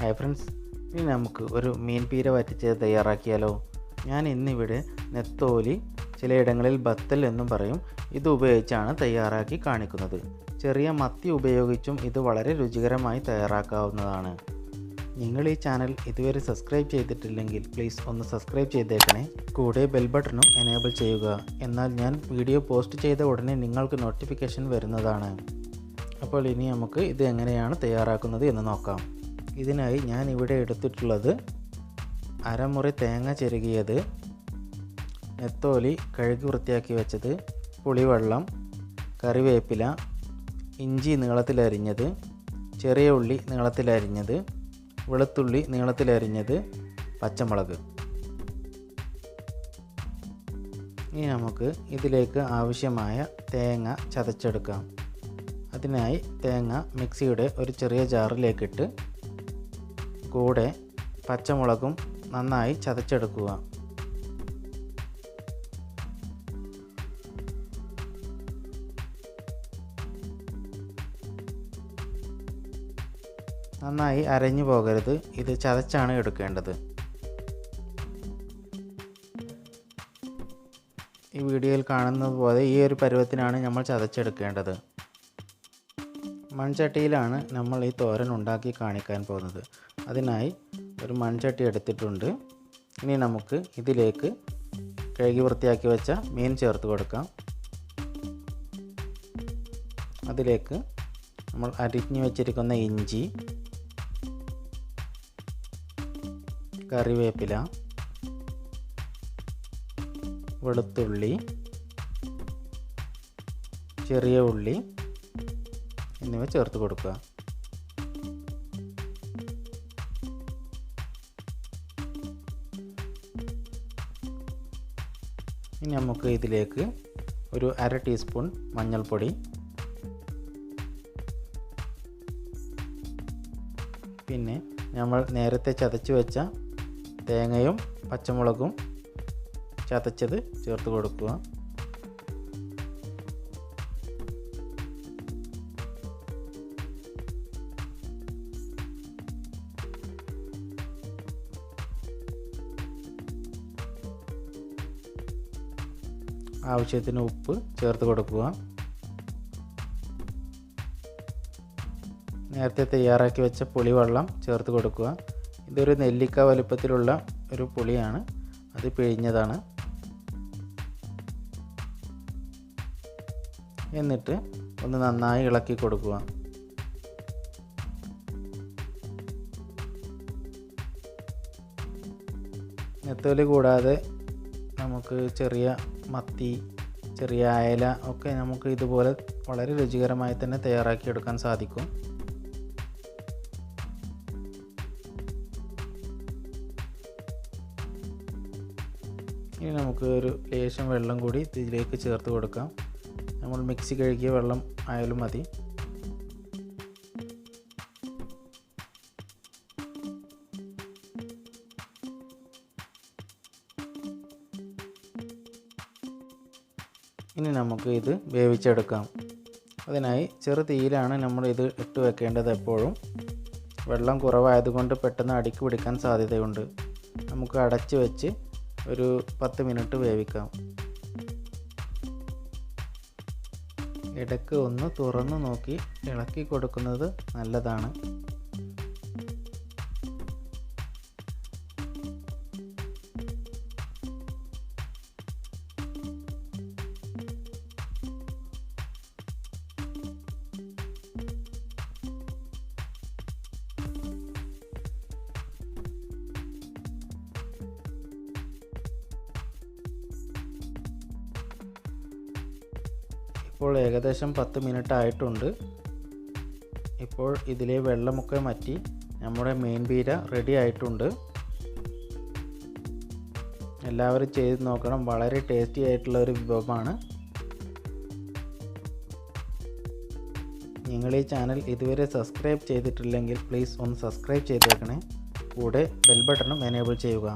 Hi friends, ഇനി നമുക്ക് ഒരു മീൻ പീര വറ്റിച്ചത് തയ്യാറാക്കിയാലോ. ഞാൻ ഇന്നിവിടെ നെത്തോലി, ചിലയിടങ്ങളിൽ ബത്തൽ എന്നും പറയും, ഇത് ഉപയോഗിച്ചാണ് തയ്യാറാക്കി കാണിക്കുന്നത്. ചെറിയ മത്തി ഉപയോഗിച്ചും ഇത് വളരെ രുചികരമായി തയ്യാറാക്കാവുന്നതാണ്. നിങ്ങൾ ഈ ചാനൽ ഇതുവരെ സബ്സ്ക്രൈബ് ചെയ്തിട്ടില്ലെങ്കിൽ പ്ലീസ് ഒന്ന് സബ്സ്ക്രൈബ് ചെയ്തേക്കണേ. കൂടെ ബെൽ ബട്ടണും എനേബിൾ ചെയ്യുക. എന്നാൽ ഞാൻ വീഡിയോ പോസ്റ്റ് ചെയ്ത ഉടനെ നിങ്ങൾക്ക് നോട്ടിഫിക്കേഷൻ വരുന്നതാണ്. അപ്പോൾ ഇനി നമുക്ക് ഇത് എങ്ങനെയാണ് തയ്യാറാക്കുന്നത് എന്ന് നോക്കാം. ഇതിനായി ഞാൻ ഇവിടെ എടുത്തിട്ടുള്ളത് അരമുറി തേങ്ങ ചിരകിയത്, നെത്തോലി കഴുകി വൃത്തിയാക്കി വെച്ചത്, പുളിവെള്ളം, കറിവേപ്പില, ഇഞ്ചി നീളത്തിലരിഞ്ഞത്, ചെറിയ ഉള്ളി നീളത്തിലരിഞ്ഞത്, വെളുത്തുള്ളി നീളത്തിലരിഞ്ഞത്, പച്ചമുളക്. ഇനി നമുക്ക് ഇതിലേക്ക് ആവശ്യമായ തേങ്ങ ചതച്ചെടുക്കാം. അതിനായി തേങ്ങ മിക്സിയുടെ ഒരു ചെറിയ ജാറിലേക്കിട്ട് കൂടെ പച്ചമുളകും നന്നായി ചതച്ചെടുക്കുക. നന്നായി അരഞ്ഞു പോകരുത്, ഇത് ചതച്ചാണ് എടുക്കേണ്ടത്. ഈ വീഡിയോയിൽ കാണുന്നത് പോലെ ഈ ഒരു പരുവത്തിനാണ് നമ്മൾ ചതച്ചെടുക്കേണ്ടത്. മൺചട്ടിയിലാണ് നമ്മൾ ഈ തോരൻ ഉണ്ടാക്കി കാണിക്കാൻ പോകുന്നത്. അതിനായി ഒരു മൺചട്ടി എടുത്തിട്ടുണ്ട്. ഇനി നമുക്ക് ഇതിലേക്ക് കഴുകി വൃത്തിയാക്കി വെച്ച മീൻ ചേർത്ത് കൊടുക്കാം. അതിലേക്ക് നമ്മൾ അരിഞ്ഞു വെച്ചിരിക്കുന്ന ഇഞ്ചി, കറിവേപ്പില, വെളുത്തുള്ളി, ചെറിയ ഉള്ളി എന്നിവ ചേർത്ത് കൊടുക്കുക. ഇനി നമുക്ക് ഇതിലേക്ക് ഒരു 1/2 ടീസ്പൂൺ മഞ്ഞൾപ്പൊടി, പിന്നെ നമ്മൾ നേരത്തെ ചതച്ച് വെച്ച തേങ്ങയും പച്ചമുളകും ചതച്ചത് ചേർത്ത് കൊടുക്കുക. ആവശ്യത്തിന് ഉപ്പ് ചേർത്ത് കൊടുക്കുക. നേരത്തെ തയ്യാറാക്കി വെച്ച പുളിവെള്ളം ചേർത്ത് കൊടുക്കുക. ഇതൊരു നെല്ലിക്ക വലുപ്പത്തിലുള്ള ഒരു പുളിയാണ്, അത് പിഴിഞ്ഞതാണ്. എന്നിട്ട് ഒന്ന് നന്നായി ഇളക്കി കൊടുക്കുക. നെത്തോലി കൂടാതെ നമുക്ക് ചെറിയ മത്തി, ചെറിയ അയല ഒക്കെ നമുക്ക് ഇതുപോലെ വളരെ രുചികരമായി തന്നെ തയ്യാറാക്കിയെടുക്കാൻ സാധിക്കും. ഇനി നമുക്ക് ഒരു ലേശം വെള്ളം കൂടി ഇതിലേക്ക് ചേർത്ത് കൊടുക്കാം. നമ്മൾ മിക്സി കഴുകിയ വെള്ളം ആയാലും മതി. ഇനി നമുക്ക് ഇത് വേവിച്ചെടുക്കാം. അതിനായി ചെറു തീയിലാണ് നമ്മൾ ഇത് ഇട്ട് വെക്കേണ്ടത്. എപ്പോഴും വെള്ളം കുറവായതുകൊണ്ട് പെട്ടെന്ന് അടിക്ക് പിടിക്കാൻ സാധ്യതയുണ്ട്. നമുക്ക് അടച്ച് വെച്ച് ഒരു 10 മിനിറ്റ് വേവിക്കാം. ഇടയ്ക്ക് ഒന്ന് തുറന്നു നോക്കി ഇളക്കി കൊടുക്കുന്നത് നല്ലതാണ്. ഇപ്പോൾ ഏകദേശം 10 മിനിറ്റ് ആയിട്ടുണ്ട്. ഇപ്പോൾ ഇതിലെ വെള്ളമൊക്കെ മാറ്റി നമ്മുടെ മീൻ പീര റെഡി ആയിട്ടുണ്ട്. എല്ലാവരും ചെയ്ത് നോക്കണം, വളരെ ടേസ്റ്റി ആയിട്ടുള്ള ഒരു വിഭവമാണ്. നിങ്ങൾ ഈ ചാനൽ ഇതുവരെ സബ്സ്ക്രൈബ് ചെയ്തിട്ടില്ലെങ്കിൽ പ്ലീസ് ഒന്ന് സബ്സ്ക്രൈബ് ചെയ്തേക്കണേ. കൂടെ ബെൽ ബട്ടണും എനേബിൾ ചെയ്യുക.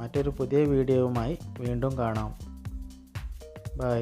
മറ്റൊരു പുതിയ വീഡിയോയുമായി വീണ്ടും കാണാം. ബൈ.